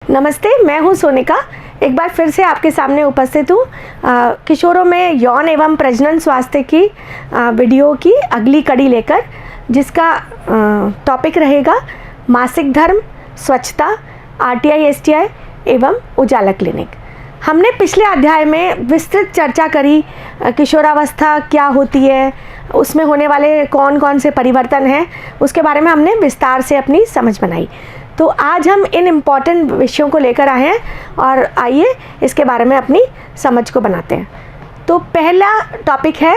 नमस्ते, मैं हूं सोनिका। एक बार फिर से आपके सामने उपस्थित हूं किशोरों में यौन एवं प्रजनन स्वास्थ्य की वीडियो की अगली कड़ी लेकर, जिसका टॉपिक रहेगा मासिक धर्म, स्वच्छता, आरटीआई एसटीआई एवं उजाला क्लिनिक। हमने पिछले अध्याय में विस्तृत चर्चा करी किशोरावस्था क्या होती है, उसमें होने वाले कौन कौन से परिवर्तन हैं, उसके बारे में हमने विस्तार से अपनी समझ बनाई। तो आज हम इन इम्पॉर्टेंट विषयों को लेकर आए हैं और आइए इसके बारे में अपनी समझ को बनाते हैं। तो पहला टॉपिक है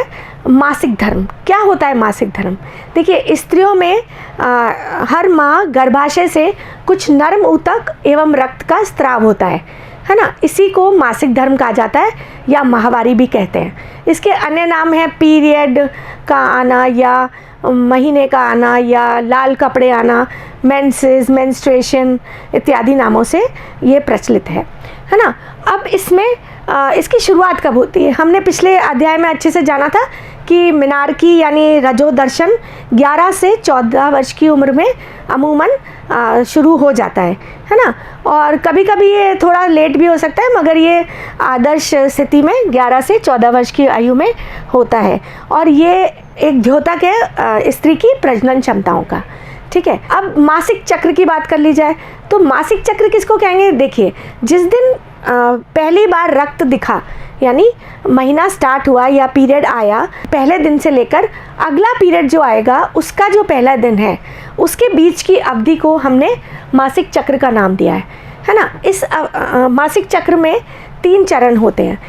मासिक धर्म। क्या होता है मासिक धर्म? देखिए, स्त्रियों में हर माह गर्भाशय से कुछ नर्म ऊतक एवं रक्त का स्राव होता है ना। इसी को मासिक धर्म कहा जाता है या माहवारी भी कहते हैं। इसके अन्य नाम हैं पीरियड का आना या महीने का आना या लाल कपड़े आना, मेंसेस, मेंस्ट्रुएशन इत्यादि नामों से ये प्रचलित है ना। अब इसमें इसकी शुरुआत कब होती है? हमने पिछले अध्याय में अच्छे से जाना था कि मिनार्की यानी रजोदर्शन 11 से 14 वर्ष की उम्र में अमूमन शुरू हो जाता है ना। और कभी कभी ये थोड़ा लेट भी हो सकता है, मगर ये आदर्श स्थिति में 11 से 14 वर्ष की आयु में होता है और ये एक द्योतक है स्त्री की प्रजनन क्षमताओं का। ठीक है, अब मासिक चक्र की बात कर ली जाए तो मासिक चक्र किसको कहेंगे? देखिए, जिस दिन पहली बार रक्त दिखा यानी महीना स्टार्ट हुआ या पीरियड आया, पहले दिन से लेकर अगला पीरियड जो आएगा उसका जो पहला दिन है, उसके बीच की अवधि को हमने मासिक चक्र का नाम दिया है ना। इस मासिक चक्र में 3 चरण होते हैं।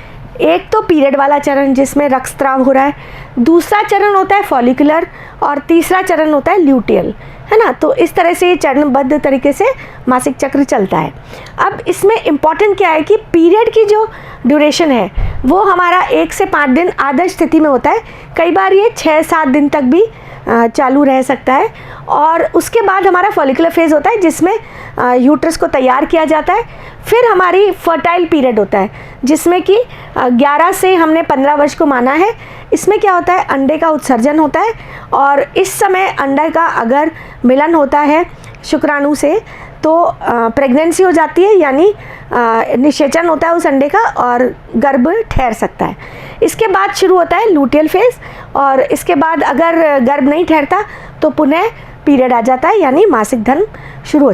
एक तो पीरियड वाला चरण जिसमें रक्तस्राव हो रहा है, दूसरा चरण होता है फॉलिकुलर और तीसरा चरण होता है ल्यूटियल, है ना। तो इस तरह से ये चरणबद्ध तरीके से मासिक चक्र चलता है। अब इसमें इम्पॉर्टेंट क्या है कि पीरियड की जो ड्यूरेशन है वो हमारा 1 से 5 दिन आदर्श स्थिति में होता है। कई बार ये 6-7 दिन तक भी चालू रह सकता है। और उसके बाद हमारा फॉलिकुलर फेज़ होता है जिसमें यूट्रस को तैयार किया जाता है। फिर हमारी फर्टाइल पीरियड होता है जिसमें कि 11 से हमने 15 वर्ष को माना है। इसमें क्या होता है, अंडे का उत्सर्जन होता है और इस समय अंडे का अगर मिलन होता है शुक्राणु से तो प्रेगनेंसी हो जाती है, यानी निषेचन होता है उस अंडे का और गर्भ ठहर सकता है। इसके बाद शुरू होता है लूटियल फेज़ और इसके बाद अगर गर्भ नहीं ठहरता तो पुनः पीरियड आ जाता है, यानी मासिक धर्म शुरू हो।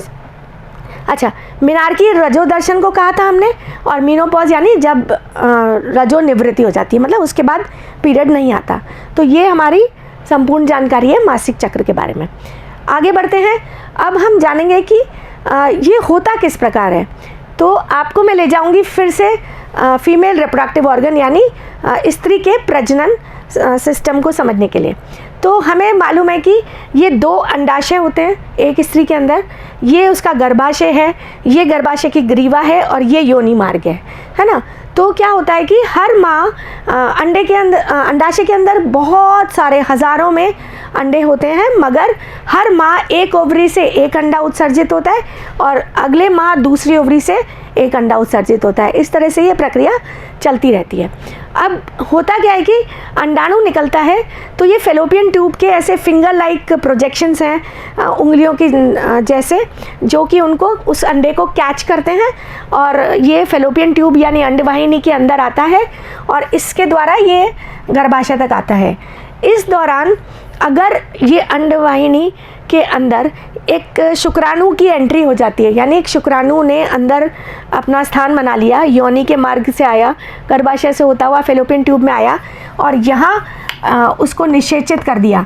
अच्छा, मिनार्की रजोदर्शन को कहा था हमने, और मीनोपॉज यानी जब रजो निवृत्ति हो जाती है, मतलब उसके बाद पीरियड नहीं आता। तो ये हमारी संपूर्ण जानकारी है मासिक चक्र के बारे में। आगे बढ़ते हैं। अब हम जानेंगे कि ये होता किस प्रकार है। तो आपको मैं ले जाऊंगी फिर से फीमेल रिप्रोडक्टिव ऑर्गन यानी स्त्री के प्रजनन सिस्टम को समझने के लिए। तो हमें मालूम है कि ये 2 अंडाशय होते हैं एक स्त्री के अंदर। ये उसका गर्भाशय है, ये गर्भाशय की ग्रीवा है और ये योनि मार्ग है ना। तो क्या होता है कि हर माह अंडे के अंदर, अंडाशय के अंदर बहुत सारे हज़ारों में अंडे होते हैं, मगर हर माह एक ओवरी से एक अंडा उत्सर्जित होता है और अगले माह दूसरी ओवरी से एक अंडा उत्सर्जित होता है। इस तरह से ये प्रक्रिया चलती रहती है। अब होता क्या है कि अंडाणु निकलता है तो ये फेलोपियन ट्यूब के ऐसे फिंगर लाइक प्रोजेक्शंस हैं उंगलियों की जैसे, जो कि उनको उस अंडे को कैच करते हैं और ये फेलोपियन ट्यूब यानी अंडवाहिनी के अंदर आता है और इसके द्वारा ये गर्भाशय तक आता है। इस दौरान अगर ये अंडवाहिनी के अंदर एक शुक्राणु की एंट्री हो जाती है, यानी एक शुक्राणु ने अंदर अपना स्थान बना लिया, योनि के मार्ग से आया, गर्भाशय से होता हुआ फेलोपियन ट्यूब में आया और यहाँ उसको निषेचित कर दिया,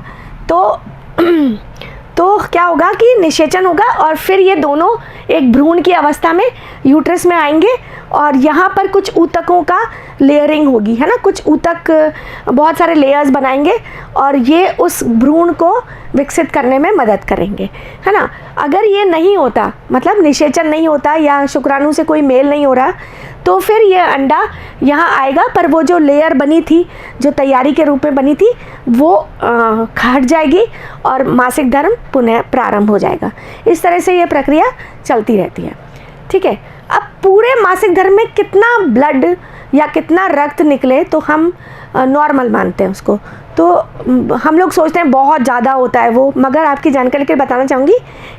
तो क्या होगा कि निषेचन होगा और फिर ये दोनों एक भ्रूण की अवस्था में यूट्रस में आएंगे और यहाँ पर कुछ ऊतकों का लेयरिंग होगी, है ना। कुछ ऊतक बहुत सारे लेयर्स बनाएंगे और ये उस भ्रूण को विकसित करने में मदद करेंगे, है ना। अगर ये नहीं होता, मतलब निषेचन नहीं होता या शुक्राणु से कोई मेल नहीं हो रहा, तो फिर ये अंडा यहाँ आएगा, पर वो जो लेयर बनी थी, जो तैयारी के रूप में बनी थी, वो हट जाएगी और मासिक धर्म पुनः प्रारंभ हो जाएगा। इस तरह से ये प्रक्रिया चलती रहती है। ठीक है, अब पूरे मासिक धर्म में कितना ब्लड या कितना रक्त निकले तो हम नॉर्मल मानते हैं उसको। तो हम लोग सोचते हैं बहुत ज़्यादा होता है वो, मगर आपकी जानकारी के लिए बताना चाहूँगी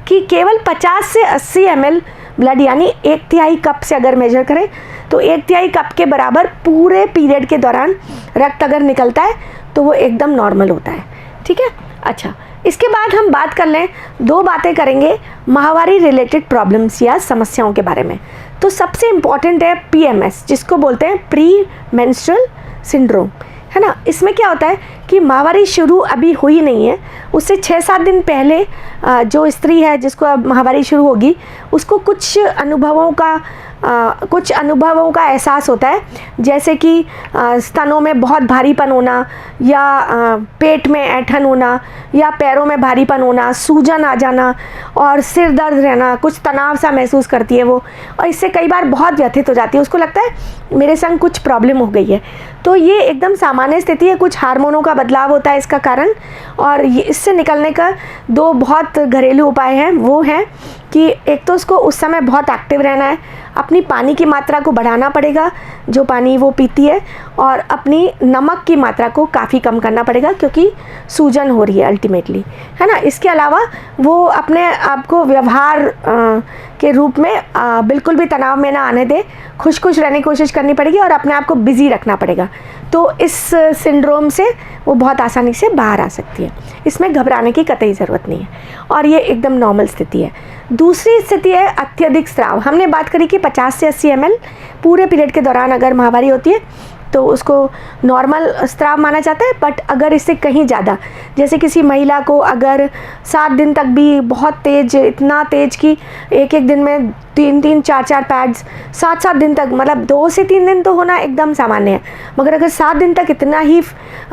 कि केवल 50 से 80 ml ब्लड, यानी 1/3 कप से अगर मेजर करें तो 1/3 कप के बराबर पूरे पीरियड के दौरान रक्त अगर निकलता है तो वो एकदम नॉर्मल होता है। ठीक है, अच्छा इसके बाद हम बात कर लें, 2 बातें करेंगे माहवारी रिलेटेड प्रॉब्लम्स या समस्याओं के बारे में। तो सबसे इम्पॉर्टेंट है PMS, जिसको बोलते हैं प्री मेंस्ट्रुअल सिंड्रोम, है ना। इसमें क्या होता है कि माहवारी शुरू अभी हुई नहीं है, उससे 6-7 दिन पहले जो स्त्री है जिसको अब माहवारी शुरू होगी उसको कुछ अनुभवों का एहसास होता है, जैसे कि स्तनों में बहुत भारीपन होना, या पेट में ऐंठन होना, या पैरों में भारीपन होना, सूजन आ जाना और सिर दर्द रहना, कुछ तनाव सा महसूस करती है वो, और इससे कई बार बहुत व्यथित हो जाती है, उसको लगता है मेरे संग कुछ प्रॉब्लम हो गई है। तो ये एकदम सामान्य स्थिति है, कुछ हार्मोनों का बदलाव होता है इसका कारण, और इससे निकलने का 2 बहुत घरेलू उपाय हैं। वो हैं कि एक तो उसको उस समय बहुत एक्टिव रहना है, अपनी पानी की मात्रा को बढ़ाना पड़ेगा जो पानी वो पीती है, और अपनी नमक की मात्रा को काफ़ी कम करना पड़ेगा क्योंकि सूजन हो रही है अल्टीमेटली, है ना। इसके अलावा वो अपने आप को व्यवहार के रूप में बिल्कुल भी तनाव में ना आने दे, खुश रहने की कोशिश करनी पड़ेगी और अपने आप को बिज़ी रखना पड़ेगा। तो इस सिंड्रोम से वो बहुत आसानी से बाहर आ सकती है, इसमें घबराने की कतई ज़रूरत नहीं है और ये एकदम नॉर्मल स्थिति है। दूसरी स्थिति है अत्यधिक स्राव। हमने बात करी कि 50 से 80 ml पूरे पीरियड के दौरान अगर माहवारी होती है तो उसको नॉर्मल स्राव माना जाता है, बट अगर इससे कहीं ज़्यादा, जैसे किसी महिला को अगर 7 दिन तक भी बहुत तेज़, इतना तेज़ कि एक दिन में 3-3, 4-4 पैड्स 7-7 दिन तक, मतलब 2 से 3 दिन तो होना एकदम सामान्य है, मगर अगर 7 दिन तक इतना ही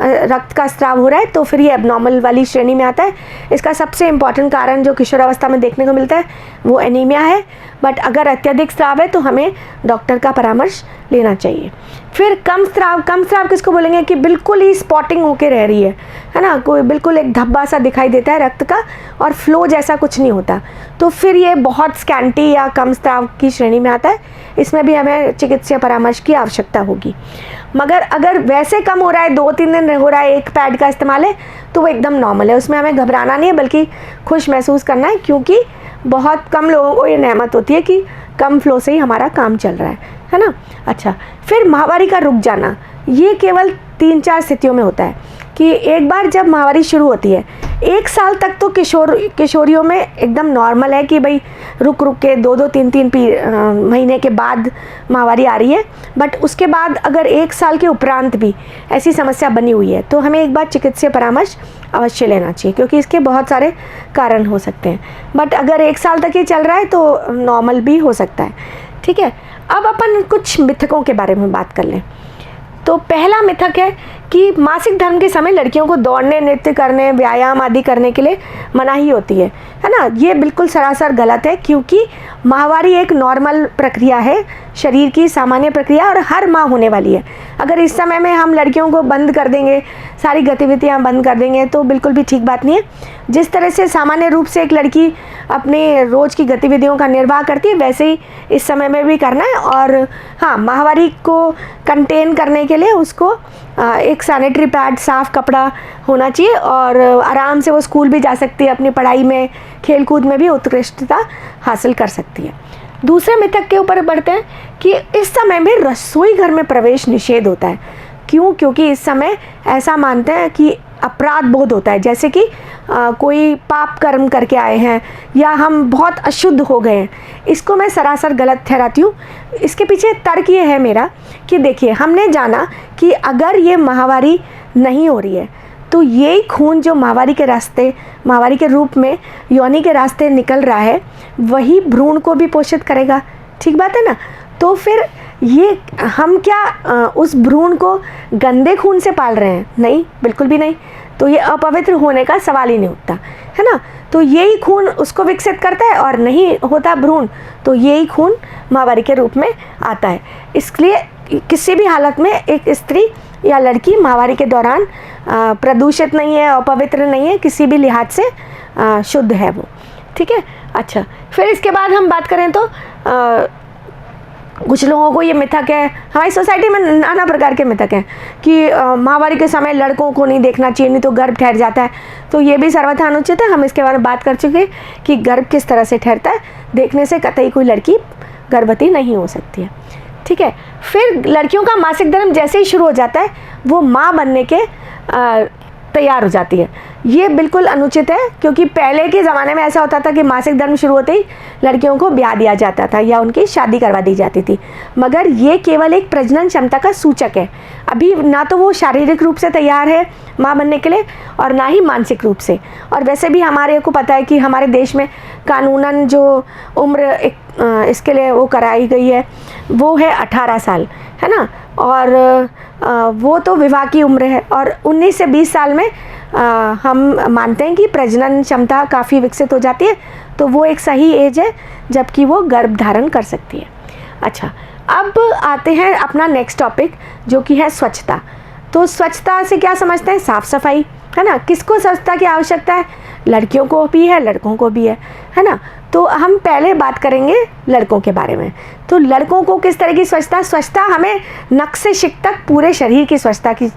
रक्त का स्राव हो रहा है तो फिर ये एबनॉर्मल वाली श्रेणी में आता है। इसका सबसे इम्पॉर्टेंट कारण जो किशोरावस्था में देखने को मिलता है वो एनीमिया है, बट अगर अत्यधिक स्राव है तो हमें डॉक्टर का परामर्श लेना चाहिए। फिर कम स्राव किसको बोलेंगे कि बिल्कुल ही स्पॉटिंग होके रह रही है ना, कोई बिल्कुल एक धब्बा सा दिखाई देता है रक्त का और फ्लो जैसा कुछ नहीं होता, तो फिर ये बहुत स्कैंटी या कम स्राव की श्रेणी में आता है। इसमें भी हमें चिकित्सीय परामर्श की आवश्यकता होगी। मगर अगर वैसे कम हो रहा है, 2-3 दिन हो रहा है, 1 पैड का इस्तेमाल है, तो वो एकदम नॉर्मल है, उसमें हमें घबराना नहीं है बल्कि खुश महसूस करना है, क्योंकि बहुत कम लोगों को ये नेमत होती है कि कम फ्लो से ही हमारा काम चल रहा है ना। अच्छा, फिर माहवारी का रुक जाना, ये केवल 3-4 स्थितियों में होता है कि एक बार जब माहवारी शुरू होती है 1 साल तक तो किशोरियों में एकदम नॉर्मल है कि भाई रुक के 2-2, 3-3 महीने के बाद माहवारी आ रही है, बट उसके बाद अगर 1 साल के उपरांत भी ऐसी समस्या बनी हुई है तो हमें एक बार चिकित्सीय परामर्श अवश्य लेना चाहिए, क्योंकि इसके बहुत सारे कारण हो सकते हैं। बट अगर 1 साल तक ये चल रहा है तो नॉर्मल भी हो सकता है। ठीक है, अब अपन कुछ मिथकों के बारे में बात कर लें। तो पहला मिथक है कि मासिक धर्म के समय लड़कियों को दौड़ने, नृत्य करने, व्यायाम आदि करने के लिए मनाही होती है ना। ये बिल्कुल सरासर गलत है, क्योंकि माहवारी एक नॉर्मल प्रक्रिया है, शरीर की सामान्य प्रक्रिया, और हर माह होने वाली है। अगर इस समय में हम लड़कियों को बंद कर देंगे, सारी गतिविधियां बंद कर देंगे, तो बिल्कुल भी ठीक बात नहीं है। जिस तरह से सामान्य रूप से एक लड़की अपने रोज़ की गतिविधियों का निर्वाह करती है, वैसे ही इस समय में भी करना है। और हाँ, माहवारी को कंटेन करने के लिए उसको एक सैनिटरी पैड, साफ़ कपड़ा होना चाहिए, और आराम से वो स्कूल भी जा सकती है, अपनी पढ़ाई में, खेलकूद में भी उत्कृष्टता हासिल कर सकती है। दूसरे मिथक के ऊपर बढ़ते हैं कि इस समय में रसोई घर में प्रवेश निषेध होता है। क्यों? क्योंकि इस समय ऐसा मानते हैं कि अपराध बोध होता है, जैसे कि कोई पाप कर्म करके आए हैं या हम बहुत अशुद्ध हो गए हैं। इसको मैं सरासर गलत ठहराती हूँ। इसके पीछे तर्क ये है मेरा कि देखिए, हमने जाना कि अगर ये माहवारी नहीं हो रही है तो यही खून जो माहवारी के रास्ते, माहवारी के रूप में योनि के रास्ते निकल रहा है, वही भ्रूण को भी पोषित करेगा। ठीक बात है ना। तो फिर ये हम क्या उस भ्रूण को गंदे खून से पाल रहे हैं? नहीं, बिल्कुल भी नहीं। तो ये अपवित्र होने का सवाल ही नहीं उठता, है ना। तो यही खून उसको विकसित करता है, और नहीं होता भ्रूण तो यही खून माहवारी के रूप में आता है। इसलिए किसी भी हालत में एक स्त्री या लड़की माहवारी के दौरान प्रदूषित नहीं है, अपवित्र नहीं है, किसी भी लिहाज से शुद्ध है वो। ठीक है। अच्छा, फिर इसके बाद हम बात करें तो कुछ लोगों को ये मिथक है, हमारी सोसाइटी में नाना प्रकार के मिथक हैं कि माहवारी के समय लड़कों को नहीं देखना चाहिए, नहीं तो गर्भ ठहर जाता है। तो ये भी सर्वथा अनुचित है। हम इसके बारे में बात कर चुके कि गर्भ किस तरह से ठहरता है। देखने से कतई कोई लड़की गर्भवती नहीं हो सकती है, ठीक है। फिर लड़कियों का मासिक धर्म जैसे ही शुरू हो जाता है वो माँ बनने के तैयार हो जाती है। ये बिल्कुल अनुचित है, क्योंकि पहले के ज़माने में ऐसा होता था कि मासिक धर्म शुरू होते ही लड़कियों को ब्याह दिया जाता था या उनकी शादी करवा दी जाती थी। मगर ये केवल एक प्रजनन क्षमता का सूचक है। अभी ना तो वो शारीरिक रूप से तैयार है माँ बनने के लिए और ना ही मानसिक रूप से। और वैसे भी हमारे को पता है कि हमारे देश में कानूनन जो उम्र इसके लिए वो कराई गई है वो है 18 साल, है ना। और वो तो विवाह की उम्र है। और 19 से 20 साल में हम मानते हैं कि प्रजनन क्षमता काफ़ी विकसित हो जाती है, तो वो एक सही एज है जबकि वो गर्भ धारण कर सकती है। अच्छा, अब आते हैं अपना नेक्स्ट टॉपिक जो कि है स्वच्छता। तो स्वच्छता से क्या समझते हैं? साफ़ सफाई, है ना। किसको स्वच्छता की आवश्यकता है? लड़कियों को भी है, लड़कों को भी है ना। तो हम पहले बात करेंगे लड़कों के बारे में। तो लड़कों को किस तरह की स्वच्छता हमें नख से शिक तक पूरे शरीर की स्वच्छता की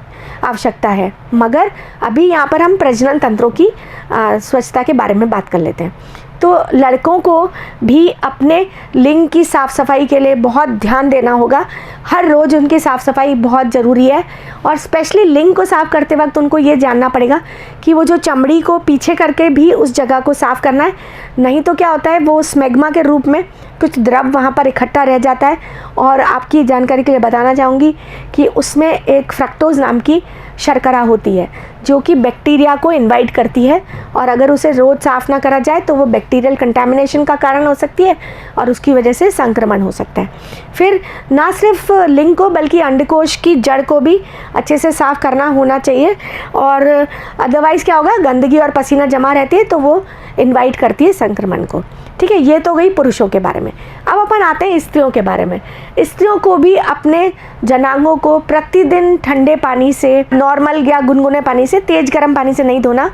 आवश्यकता है। मगर अभी यहाँ पर हम प्रजनन तंत्रों की स्वच्छता के बारे में बात कर लेते हैं। तो लड़कों को भी अपने लिंग की साफ़ सफाई के लिए बहुत ध्यान देना होगा। हर रोज़ उनकी साफ़ सफाई बहुत ज़रूरी है। और स्पेशली लिंग को साफ़ करते वक्त उनको ये जानना पड़ेगा कि वो जो चमड़ी को पीछे करके भी उस जगह को साफ़ करना है। नहीं तो क्या होता है, वो स्मेग्मा के रूप में कुछ द्रव वहाँ पर इकट्ठा रह जाता है। और आपकी जानकारी के लिए बताना चाहूँगी कि उसमें एक फ्रक्टोज नाम की शर्करा होती है जो कि बैक्टीरिया को इनवाइट करती है। और अगर उसे रोज़ साफ़ ना करा जाए तो वो बैक्टीरियल कंटामिनेशन का कारण हो सकती है और उसकी वजह से संक्रमण हो सकता है। फिर ना सिर्फ लिंग को बल्कि अंडकोश की जड़ को भी अच्छे से साफ़ करना होना चाहिए। और अदरवाइज़ क्या होगा, गंदगी और पसीना जमा रहती है तो वो इनवाइट करती है संक्रमण को, ठीक है। ये तो गई पुरुषों के बारे में। अब अपन आते हैं स्त्रियों के बारे में। स्त्रियों को भी अपने जनांगों को प्रतिदिन ठंडे पानी से, नॉर्मल या गुनगुने पानी से, तेज़ गर्म पानी से नहीं धोना,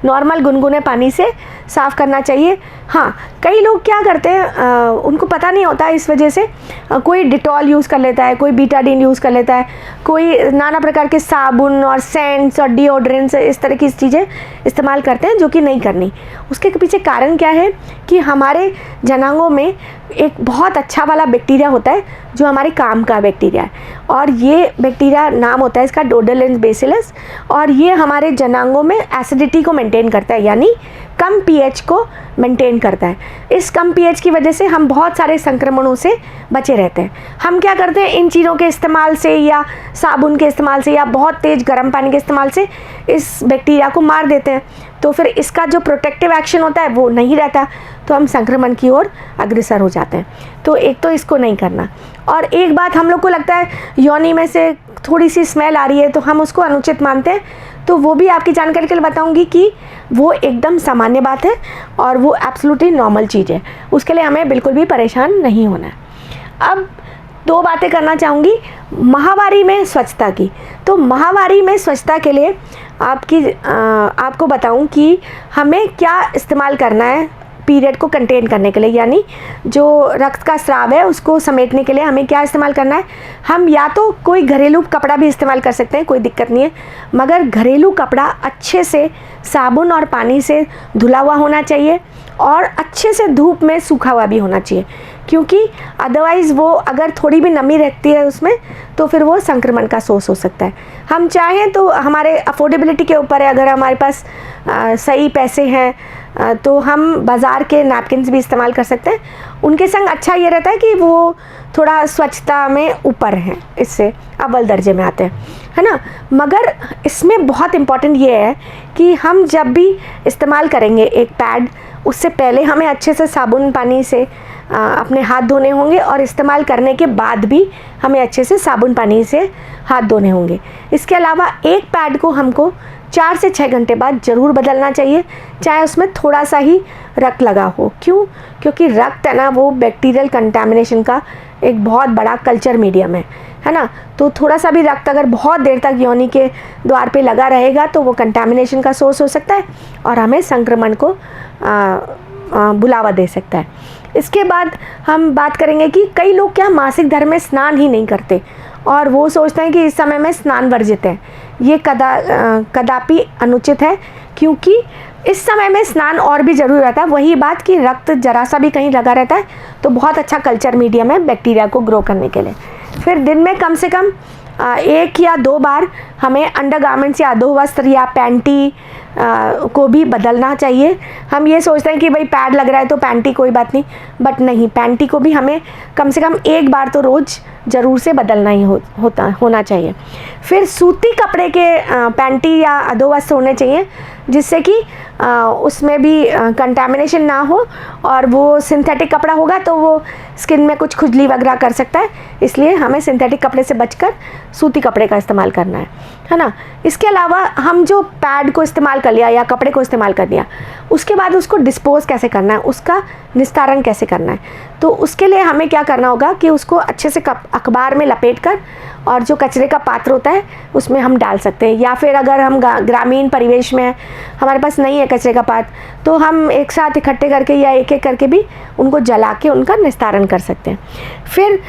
नॉर्मल गुनगुने पानी से साफ़ करना चाहिए। हाँ, कई लोग क्या करते हैं, उनको पता नहीं होता, इस वजह से कोई डिटॉल यूज़ कर लेता है, कोई बीटाडीन यूज़ कर लेता है, कोई नाना प्रकार के साबुन और सेंट्स और डिओड्रेंट्स, इस तरह की चीज़ें इस्तेमाल करते हैं जो कि नहीं करनी। उसके पीछे कारण क्या है कि हमारे जनांगों में एक बहुत अच्छा वाला बैक्टीरिया होता है जो हमारे काम का बैक्टीरिया है। और ये बैक्टीरिया नाम होता है इसका डोडेलेंस बेसिलस। और ये हमारे जनांगों में एसिडिटी को मेंटेन करता है, यानी कम पीएच को मेंटेन करता है। इस कम पीएच की वजह से हम बहुत सारे संक्रमणों से बचे रहते हैं। हम क्या करते हैं, इन चीज़ों के इस्तेमाल से या साबुन के इस्तेमाल से या बहुत तेज़ गर्म पानी के इस्तेमाल से इस बैक्टीरिया को मार देते हैं। तो फिर इसका जो प्रोटेक्टिव एक्शन होता है वो नहीं रहता, तो हम संक्रमण की ओर अग्रसर हो जाते हैं। तो एक तो इसको नहीं करना। और एक बात, हम लोग को लगता है योनि में से थोड़ी सी स्मेल आ रही है तो हम उसको अनुचित मानते हैं। तो वो भी आपकी जानकारी के लिए बताऊंगी कि वो एकदम सामान्य बात है और वो एब्सोल्युटली नॉर्मल चीज़ है। उसके लिए हमें बिल्कुल भी परेशान नहीं होना है। अब दो बातें करना चाहूँगी माहवारी में स्वच्छता की। तो माहवारी में स्वच्छता के लिए आपको बताऊं कि हमें क्या इस्तेमाल करना है पीरियड को कंटेन करने के लिए, यानी जो रक्त का स्राव है उसको समेटने के लिए हमें क्या इस्तेमाल करना है। हम या तो कोई घरेलू कपड़ा भी इस्तेमाल कर सकते हैं, कोई दिक्कत नहीं है, मगर घरेलू कपड़ा अच्छे से साबुन और पानी से धुला हुआ होना चाहिए और अच्छे से धूप में सूखा हुआ भी होना चाहिए, क्योंकि अदरवाइज़ वो अगर थोड़ी भी नमी रहती है उसमें तो फिर वो संक्रमण का सोर्स हो सकता है। हम चाहें तो हमारे अफोर्डेबिलिटी के ऊपर है, अगर हमारे पास सही पैसे हैं तो हम बाज़ार के नैपकिन्स भी इस्तेमाल कर सकते हैं। उनके संग अच्छा ये रहता है कि वो थोड़ा स्वच्छता में ऊपर हैं, इससे अव्वल दर्जे में आते हैं, है ना। मगर इसमें बहुत इम्पॉर्टेंट ये है कि हम जब भी इस्तेमाल करेंगे एक पैड, उससे पहले हमें अच्छे से साबुन पानी से अपने हाथ धोने होंगे और इस्तेमाल करने के बाद भी हमें अच्छे से साबुन पानी से हाथ धोने होंगे। इसके अलावा एक पैड को हमको 4 से 6 घंटे बाद ज़रूर बदलना चाहिए, चाहे उसमें थोड़ा सा ही रक्त लगा हो। क्यों? क्योंकि रक्त है ना, वो बैक्टीरियल कंटामिनेशन का एक बहुत बड़ा कल्चर मीडियम है ना। तो थोड़ा सा भी रक्त अगर बहुत देर तक योनि के द्वार पे लगा रहेगा तो वो कंटामिनेशन का सोर्स हो सकता है और हमें संक्रमण को बुलावा दे सकता है। इसके बाद हम बात करेंगे कि कई लोग क्या मासिक धर्म में स्नान ही नहीं करते और वो सोचते हैं कि इस समय में स्नान वर्जित है। ये कदापि अनुचित है, क्योंकि इस समय में स्नान और भी ज़रूरी रहता है। वही बात कि रक्त जरा सा भी कहीं लगा रहता है तो बहुत अच्छा कल्चर मीडियम है बैक्टीरिया को ग्रो करने के लिए। फिर दिन में कम से कम 1 या 2 बार हमें अंडरगारमेंट्स या अधोवस्त्र या पैंटी को भी बदलना चाहिए। हम ये सोचते हैं कि भाई पैड लग रहा है तो पैंटी कोई बात नहीं, बट नहीं, पैंटी को भी हमें कम से कम 1 बार तो रोज़ ज़रूर से बदलना ही होना चाहिए। फिर सूती कपड़े के पैंटी या अधोवस्त्र होने चाहिए, जिससे कि उसमें भी कंटामिनेशन ना हो, और वो सिंथेटिक कपड़ा होगा तो वो स्किन में कुछ खुजली वगैरह कर सकता है, इसलिए हमें सिंथेटिक कपड़े से बचकर सूती कपड़े का इस्तेमाल करना है ना। इसके अलावा हम जो पैड को इस्तेमाल कर लिया या कपड़े को इस्तेमाल कर लिया, उसके बाद उसको डिस्पोज कैसे करना है, उसका निस्तारण कैसे करना है, तो उसके लिए हमें क्या करना होगा कि उसको अच्छे से अखबार में लपेट कर और जो कचरे का पात्र होता है उसमें हम डाल सकते हैं, या फिर अगर हम ग्रामीण परिवेश में हमारे पास नहीं है कचरे का पात्र, तो हम एक साथ इकट्ठे करके या एक एक करके भी उनको जला के उनका निस्तारण कर सकते हैं। फिर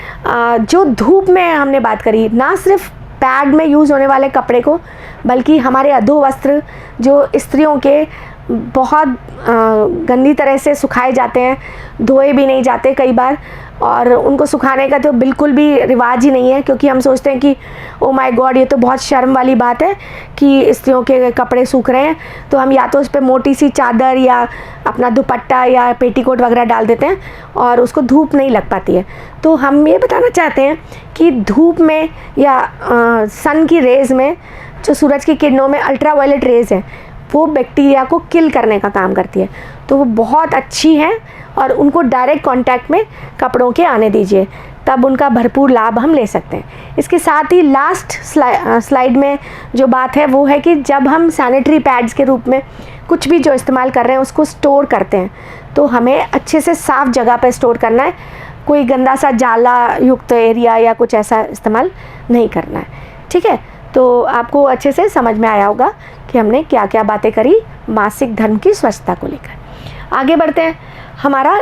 जो धूप में हमने बात करी, ना सिर्फ पैड में यूज़ होने वाले कपड़े को, बल्कि हमारे अधोवस्त्र जो स्त्रियों के बहुत गंदी तरह से सुखाए जाते हैं, धोए भी नहीं जाते कई बार, और उनको सुखाने का तो बिल्कुल भी रिवाज ही नहीं है, क्योंकि हम सोचते हैं कि ओ माय गॉड, ये तो बहुत शर्म वाली बात है कि स्त्रियों के कपड़े सूख रहे हैं, तो हम या तो उस पर मोटी सी चादर या अपना दुपट्टा या पेटीकोट वगैरह डाल देते हैं और उसको धूप नहीं लग पाती है। तो हम ये बताना चाहते हैं कि धूप में या सन की रेज़ में, जो सूरज की किरणों में अल्ट्रावायलेट रेज़ है, वो बैक्टीरिया को किल करने का काम करती है, तो वो बहुत अच्छी हैं और उनको डायरेक्ट कांटेक्ट में कपड़ों के आने दीजिए, तब उनका भरपूर लाभ हम ले सकते हैं। इसके साथ ही लास्ट स्लाइड में जो बात है वो है कि जब हम सैनिटरी पैड्स के रूप में कुछ भी जो इस्तेमाल कर रहे हैं उसको स्टोर करते हैं, तो हमें अच्छे से साफ़ जगह पर स्टोर करना है, कोई गंदा सा जाला युक्त एरिया या कुछ ऐसा इस्तेमाल नहीं करना है। ठीक है, तो आपको अच्छे से समझ में आया होगा कि हमने क्या क्या बातें करी मासिक धर्म की स्वच्छता को लेकर। आगे बढ़ते हैं। हमारा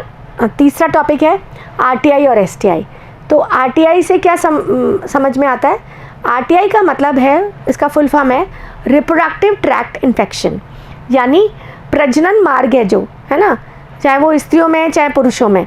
तीसरा टॉपिक है आरटीआई और एसटीआई। तो आरटीआई से क्या समझ में आता है? आरटीआई का मतलब है, इसका फुल फॉर्म है रिप्रोडक्टिव ट्रैक्ट इन्फेक्शन, यानी प्रजनन मार्ग है जो है ना, चाहे वो स्त्रियों में है चाहे पुरुषों में,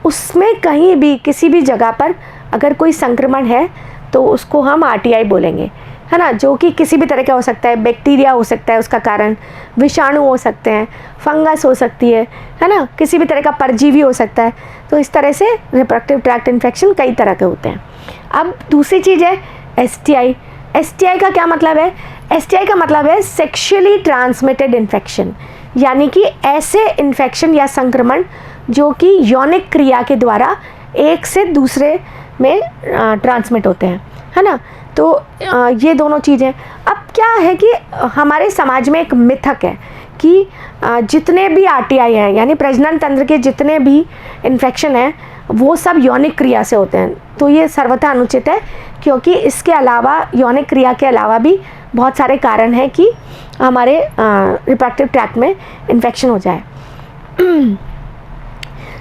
उसमें कहीं भी किसी भी जगह पर अगर कोई संक्रमण है तो उसको हम आरटीआई बोलेंगे, है ना, जो कि किसी भी तरह का हो सकता है। बैक्टीरिया हो सकता है उसका कारण, विषाणु हो सकते हैं, फंगस हो सकती है ना, किसी भी तरह का परजीवी हो सकता है। तो इस तरह से रिप्रोडक्टिव ट्रैक्ट इन्फेक्शन कई तरह के होते हैं। अब दूसरी चीज़ है एसटीआई। एसटीआई का क्या मतलब है? एसटीआई का मतलब है सेक्सुअली ट्रांसमिटेड इन्फेक्शन, यानी कि ऐसे इन्फेक्शन या संक्रमण जो कि यौनिक क्रिया के द्वारा एक से दूसरे में ट्रांसमिट होते हैं, है ना। तो ये दोनों चीज़ें। अब क्या है कि हमारे समाज में एक मिथक है कि जितने भी आरटीआई हैं, यानी प्रजनन तंत्र के जितने भी इन्फेक्शन हैं, वो सब यौनिक क्रिया से होते हैं। तो ये सर्वथा अनुचित है, क्योंकि इसके अलावा, यौनिक क्रिया के अलावा भी बहुत सारे कारण हैं कि हमारे रिप्रोडक्टिव ट्रैक्ट में इन्फेक्शन हो जाए।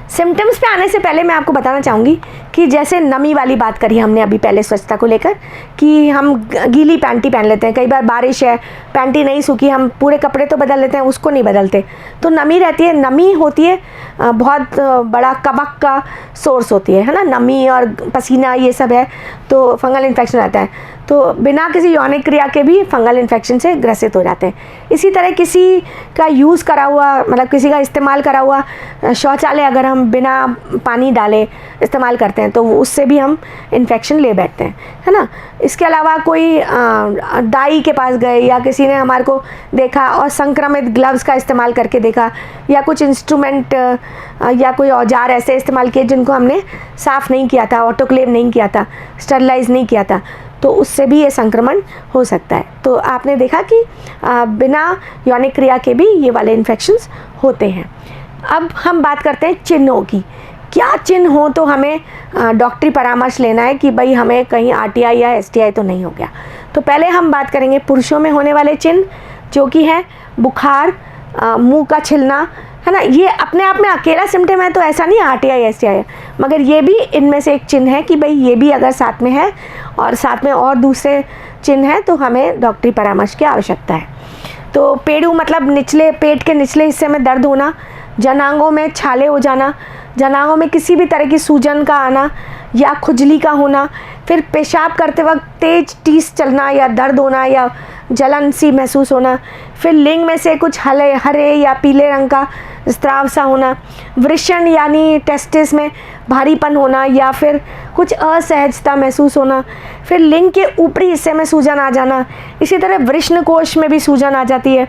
सिम्टम्स पे आने से पहले मैं आपको बताना चाहूँगी कि जैसे नमी वाली बात करी हमने अभी पहले स्वच्छता को लेकर, कि हम गीली पैंटी पहन लेते हैं, कई बार बारिश है, पैंटी नहीं सूखी, हम पूरे कपड़े तो बदल लेते हैं, उसको नहीं बदलते, तो नमी रहती है। नमी होती है बहुत बड़ा कवक का सोर्स होती है ना, नमी और पसीना ये सब है, तो फंगल इन्फेक्शन रहता है। तो बिना किसी यौनिक क्रिया के भी फंगल इन्फेक्शन से ग्रसित हो जाते हैं। इसी तरह किसी का यूज़ करा हुआ, मतलब किसी का इस्तेमाल करा हुआ शौचालय अगर हम बिना पानी डाले इस्तेमाल करते हैं तो उससे भी हम इन्फेक्शन ले बैठते हैं, है ना। इसके अलावा कोई दाई के पास गए या किसी ने हमारे को देखा और संक्रमित ग्लव्स का इस्तेमाल करके देखा, या कुछ इंस्ट्रूमेंट या कोई औजार ऐसे इस्तेमाल किए जिनको हमने साफ़ नहीं किया था, ऑटोक्लेव नहीं किया था, स्टरलाइज नहीं किया था, तो उससे भी ये संक्रमण हो सकता है। तो आपने देखा कि बिना यौनिक क्रिया के भी ये वाले इन्फेक्शंस होते हैं। अब हम बात करते हैं चिन्हों की। क्या चिन्ह हो तो हमें डॉक्टरी परामर्श लेना है कि भाई हमें कहीं आरटीआई या एसटीआई तो नहीं हो गया। तो पहले हम बात करेंगे पुरुषों में होने वाले चिन्ह, जो कि हैं बुखार, मुंह का छिलना, है ना। ये अपने आप में अकेला सिम्टम है तो ऐसा नहीं आरटीआई एसटीआई है, मगर ये भी इनमें से एक चिन्ह है कि भाई ये भी अगर साथ में है और साथ में और दूसरे चिन्ह हैं तो हमें डॉक्टरी परामर्श की आवश्यकता है। तो पेड़ू मतलब निचले पेट के निचले हिस्से में दर्द होना, जनांगों में छाले हो जाना, जनांगों में किसी भी तरह की सूजन का आना या खुजली का होना, फिर पेशाब करते वक्त तेज टीस चलना या दर्द होना या जलन सी महसूस होना, फिर लिंग में से कुछ हरे या पीले रंग का स्त्राव सा होना, वृषण यानी टेस्टिस में भारीपन होना या फिर कुछ असहजता महसूस होना, फिर लिंग के ऊपरी हिस्से में सूजन आ जाना, इसी तरह वृषण कोश में भी सूजन आ जाती है,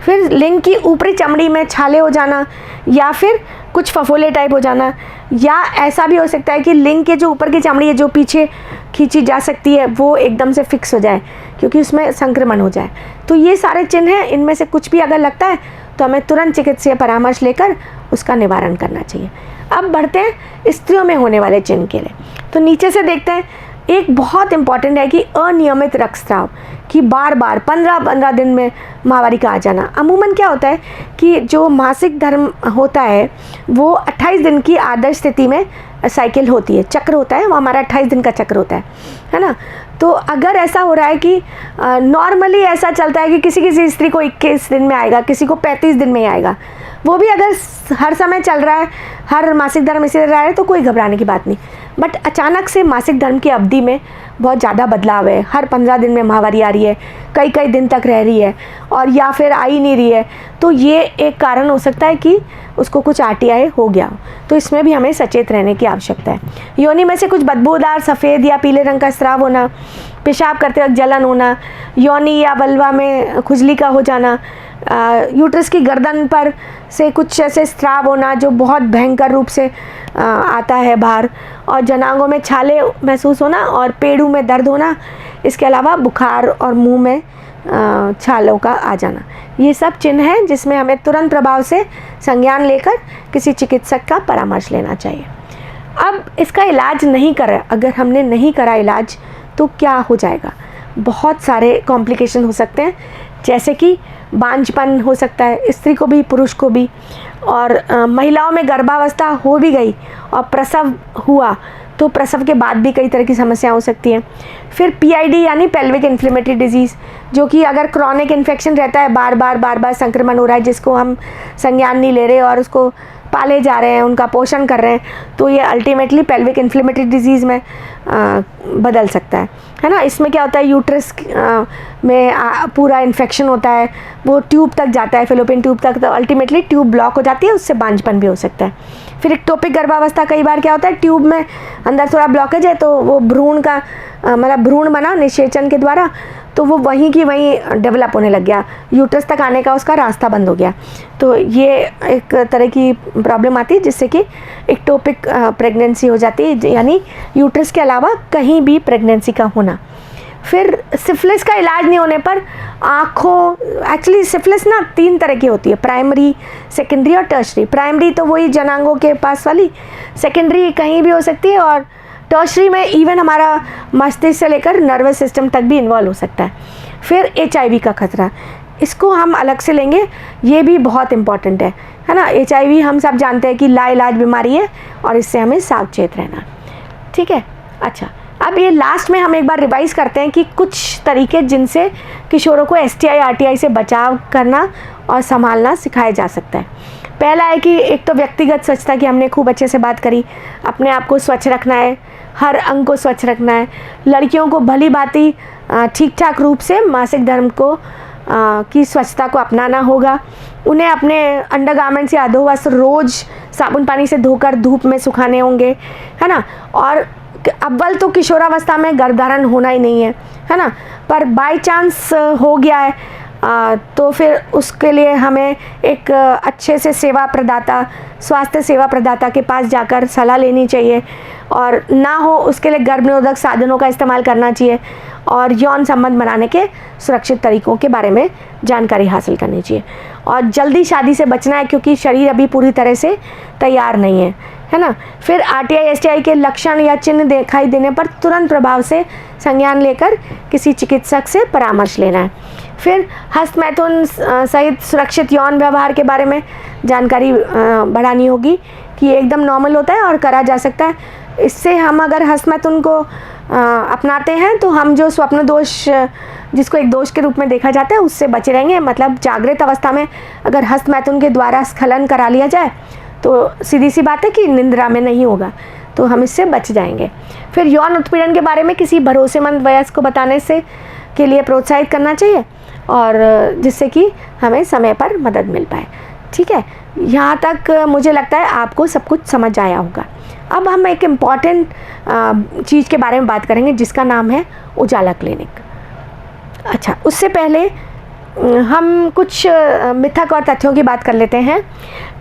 फिर लिंग की ऊपरी चमड़ी में छाले हो जाना या फिर कुछ फफोले टाइप हो जाना, या ऐसा भी हो सकता है कि लिंग के जो ऊपर की चमड़ी है जो पीछे खींची जा सकती है वो एकदम से फिक्स हो जाए क्योंकि उसमें संक्रमण हो जाए। तो ये सारे चिन्ह हैं, इनमें से कुछ भी अगर लगता है तो हमें तुरंत चिकित्सीय परामर्श लेकर उसका निवारण करना चाहिए। अब बढ़ते हैं स्त्रियों में होने वाले चिन्ह के लिए। तो नीचे से देखते हैं, एक बहुत इंपॉर्टेंट है कि अनियमित रक्तस्राव कि बार बार 15-15 दिन में माहवारी का आ जाना। अमूमन क्या होता है कि जो मासिक धर्म होता है वो 28 दिन की आदर्श स्थिति में साइकिल होती है, चक्र होता है, वो हमारा 28 दिन का चक्र होता है ना। तो अगर ऐसा हो रहा है कि नॉर्मली ऐसा चलता है कि किसी किसी स्त्री को 21 दिन में आएगा, किसी को 35 दिन में ही आएगा, वो भी अगर हर समय चल रहा है, हर मासिक धर्म इसी रहा है तो कोई घबराने की बात नहीं। बट अचानक से मासिक धर्म की अवधि में बहुत ज़्यादा बदलाव है, हर 15 दिन में माहवारी आ रही है, कई कई दिन तक रह रही है और या फिर आ ही नहीं रही है, तो ये एक कारण हो सकता है कि उसको कुछ आरटीआई हो गया। तो इसमें भी हमें सचेत रहने की आवश्यकता है। योनि में से कुछ बदबूदार सफ़ेद या पीले रंग का स्राव होना, पेशाब करते वक्त जलन होना, योनि या वल्वा में खुजली का हो जाना, यूट्रस की गर्दन पर से कुछ ऐसे स्राव होना जो बहुत भयंकर रूप से आता है बाहर, और जनांगों में छाले महसूस होना और पेड़ू में दर्द होना, इसके अलावा बुखार और मुंह में छालों का आ जाना। ये सब चिन्ह हैं जिसमें हमें तुरंत प्रभाव से संज्ञान लेकर किसी चिकित्सक का परामर्श लेना चाहिए। अब इसका इलाज नहीं करा, अगर हमने नहीं करा इलाज तो क्या हो जाएगा? बहुत सारे कॉम्प्लिकेशन हो सकते हैं, जैसे कि बांझपन हो सकता है, स्त्री को भी पुरुष को भी, और महिलाओं में गर्भावस्था हो भी गई और प्रसव हुआ तो प्रसव के बाद भी कई तरह की समस्याएं हो सकती हैं। फिर पीआईडी यानी पेल्विक इन्फ्लेमेटरी डिजीज़, जो कि अगर क्रॉनिक इन्फेक्शन रहता है, बार बार संक्रमण हो रहा है जिसको हम संज्ञान नहीं ले रहे और उसको पाले जा रहे हैं, उनका पोषण कर रहे हैं, तो ये अल्टीमेटली पेल्विक इन्फ्लेमेटरी डिजीज़ में बदल सकता है ना। इसमें क्या होता है, यूट्रस में पूरा इन्फेक्शन होता है, वो ट्यूब तक जाता है, फेलोपियन ट्यूब तक, तो अल्टीमेटली ट्यूब ब्लॉक हो जाती है, उससे बांझपन भी हो सकता है। फिर एक्टोपिक गर्भावस्था, कई बार क्या होता है ट्यूब में अंदर थोड़ा ब्लॉकेज है तो वो भ्रूण का मतलब भ्रूण बना निषेचन के द्वारा, तो वो वहीं की वहीं डेवलप होने लग गया, यूट्रस तक आने का उसका रास्ता बंद हो गया। तो ये एक तरह की प्रॉब्लम आती है जिससे कि एक्टोपिक प्रेगनेंसी हो जाती है, यानी यूट्रस के अलावा कहीं भी प्रेगनेंसी का होना। फिर सिफिलिस का इलाज नहीं होने पर आँखों, एक्चुअली सिफिलिस ना 3 तरह की होती है, प्राइमरी, सेकेंडरी और टर्शरी। प्राइमरी तो वही जनांगों के पास वाली, सेकेंडरी कहीं भी हो सकती है, और टर्शरी में इवन हमारा मस्तिष्क से लेकर नर्वस सिस्टम तक भी इन्वॉल्व हो सकता है। फिर HIV का खतरा, इसको हम अलग से लेंगे, ये भी बहुत इम्पॉर्टेंट है ना। HIV हम सब जानते हैं कि लाइलाज बीमारी है और इससे हमें सावचेत रहना, ठीक है। अच्छा, अब ये लास्ट में हम एक बार रिवाइज करते हैं कि कुछ तरीके जिनसे किशोरों को STI RTI से बचाव करना और संभालना सिखाया जा सकता है। पहला है कि एक तो व्यक्तिगत स्वच्छता की हमने खूब अच्छे से बात करी, अपने आप को स्वच्छ रखना है, हर अंग को स्वच्छ रखना है। लड़कियों को भली भांति ठीक ठाक रूप से मासिक धर्म को की स्वच्छता को अपनाना होगा। उन्हें अपने अंडरगारमेंट्स या अधोवस्त्र रोज़ साबुन पानी से धोकर धूप में सुखाने होंगे, है ना। और अव्वल तो किशोरावस्था में गर्भधारण होना ही नहीं है ना, पर बाय चांस हो गया है तो फिर उसके लिए हमें एक अच्छे से स्वास्थ्य सेवा प्रदाता के पास जाकर सलाह लेनी चाहिए, और ना हो उसके लिए गर्भनिरोधक साधनों का इस्तेमाल करना चाहिए, और यौन संबंध बनाने के सुरक्षित तरीकों के बारे में जानकारी हासिल करनी चाहिए। और जल्दी शादी से बचना है क्योंकि शरीर अभी पूरी तरह से तैयार नहीं है ना। फिर RTI STI के लक्षण या चिन्ह दिखाई देने पर तुरंत प्रभाव से संज्ञान लेकर किसी चिकित्सक से परामर्श लेना है। फिर हस्तमैथुन सहित सुरक्षित यौन व्यवहार के बारे में जानकारी बढ़ानी होगी कि ये एकदम नॉर्मल होता है और करा जा सकता है। इससे हम अगर हस्तमैथुन को अपनाते हैं तो हम जो स्वप्न दोष, जिसको एक दोष के रूप में देखा जाता है, उससे बचे रहेंगे। मतलब जागृत अवस्था में अगर हस्तमैथुन के द्वारा स्खलन करा लिया जाए तो सीधी सी बात है कि निंद्रा में नहीं होगा, तो हम इससे बच जाएंगे। फिर यौन उत्पीड़न के बारे में किसी भरोसेमंद वयस्क को बताने से के लिए प्रोत्साहित करना चाहिए, और जिससे कि हमें समय पर मदद मिल पाए। ठीक है, यहाँ तक मुझे लगता है आपको सब कुछ समझ आया होगा। अब हम एक इम्पॉर्टेंट चीज़ के बारे में बात करेंगे जिसका नाम है उजाला क्लिनिक। अच्छा, उससे पहले हम कुछ मिथक और तथ्यों की बात कर लेते हैं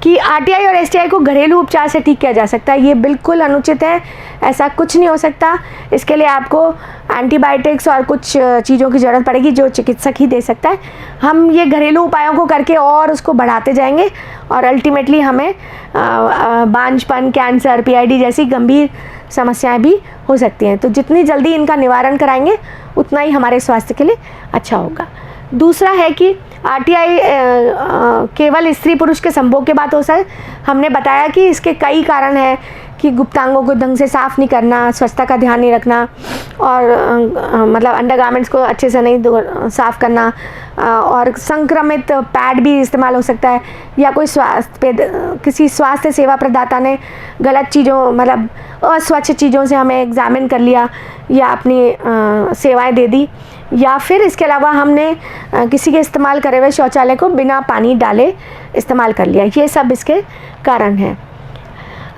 कि आरटीआई और एसटीआई को घरेलू उपचार से ठीक किया जा सकता है। ये बिल्कुल अनुचित है, ऐसा कुछ नहीं हो सकता। इसके लिए आपको एंटीबायोटिक्स और कुछ चीज़ों की ज़रूरत पड़ेगी जो चिकित्सक ही दे सकता है। हम ये घरेलू उपायों को करके और उसको बढ़ाते जाएंगे और अल्टीमेटली हमें बांझपन, कैंसर, पीआईडी जैसी गंभीर समस्याएं भी हो सकती हैं। तो जितनी जल्दी इनका निवारण कराएंगे उतना ही हमारे स्वास्थ्य के लिए अच्छा होगा। दूसरा है कि आरटीआई केवल स्त्री पुरुष के संभोग के बाद हो सकता है। हमने बताया कि इसके कई कारण हैं कि गुप्तांगों को ढंग से साफ़ नहीं करना, स्वच्छता का ध्यान नहीं रखना, और मतलब अंडरगारमेंट्स को अच्छे से नहीं साफ़ करना, और संक्रमित पैड भी इस्तेमाल हो सकता है, या कोई किसी स्वास्थ्य सेवा प्रदाता ने गलत चीज़ों, मतलब अस्वच्छ चीज़ों से हमें एग्जामिन कर लिया या अपनी सेवाएं दे दी, या फिर इसके अलावा हमने किसी के इस्तेमाल करे हुए शौचालय को बिना पानी डाले इस्तेमाल कर लिया। ये सब इसके कारण हैं।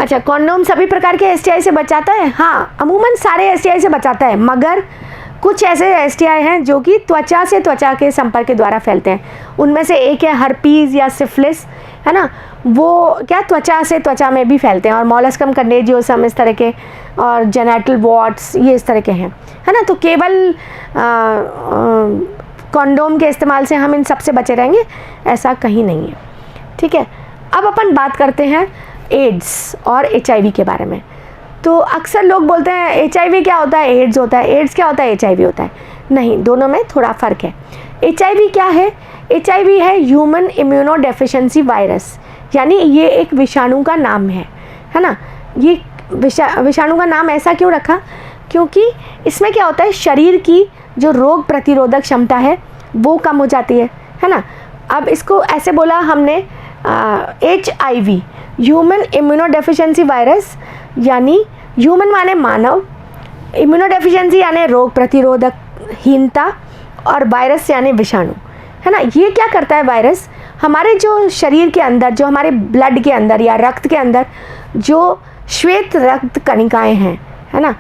अच्छा, कॉन्डोम सभी प्रकार के एसटीआई से बचाता है? हाँ, अमूमन सारे एसटीआई से बचाता है, मगर कुछ ऐसे एसटीआई हैं जो कि त्वचा से त्वचा के संपर्क के द्वारा फैलते हैं। उनमें से एक है हर्पीज़ या सिफिलिस, है ना, वो क्या त्वचा से त्वचा में भी फैलते हैं, और मॉलस्कम कंटेजियोसम इस तरह के, और जेनेटल वॉट्स ये इस तरह के हैं, है ना। तो केवल कॉन्डोम के इस्तेमाल से हम इन सब से बचे रहेंगे, ऐसा कहीं नहीं है। ठीक है, अब अपन बात करते हैं एड्स और एचआईवी के बारे में। तो अक्सर लोग बोलते हैं एचआईवी क्या होता है, एड्स होता है, एड्स क्या होता है, एचआईवी होता है। नहीं, दोनों में थोड़ा फ़र्क है। एचआईवी क्या है? एचआईवी है ह्यूमन इम्यूनो डेफिशिएंसी वायरस, यानी ये एक विषाणु का नाम है ना। ये विषाणु का नाम ऐसा क्यों रखा? क्योंकि इसमें क्या होता है, शरीर की जो रोग प्रतिरोधक क्षमता है वो कम हो जाती है ना। अब इसको ऐसे बोला हमने HIV, human immuno deficiency virus, यानी ह्यूमन माने मानव, इम्यूनो डेफिशिएंसी यानी रोग प्रतिरोधक हीनता, और वायरस यानी विषाणु, है ना। ये क्या करता है वायरस? हमारे जो शरीर के अंदर, जो हमारे ब्लड के अंदर या रक्त के अंदर जो श्वेत रक्त कणिकाएँ हैं, है ना,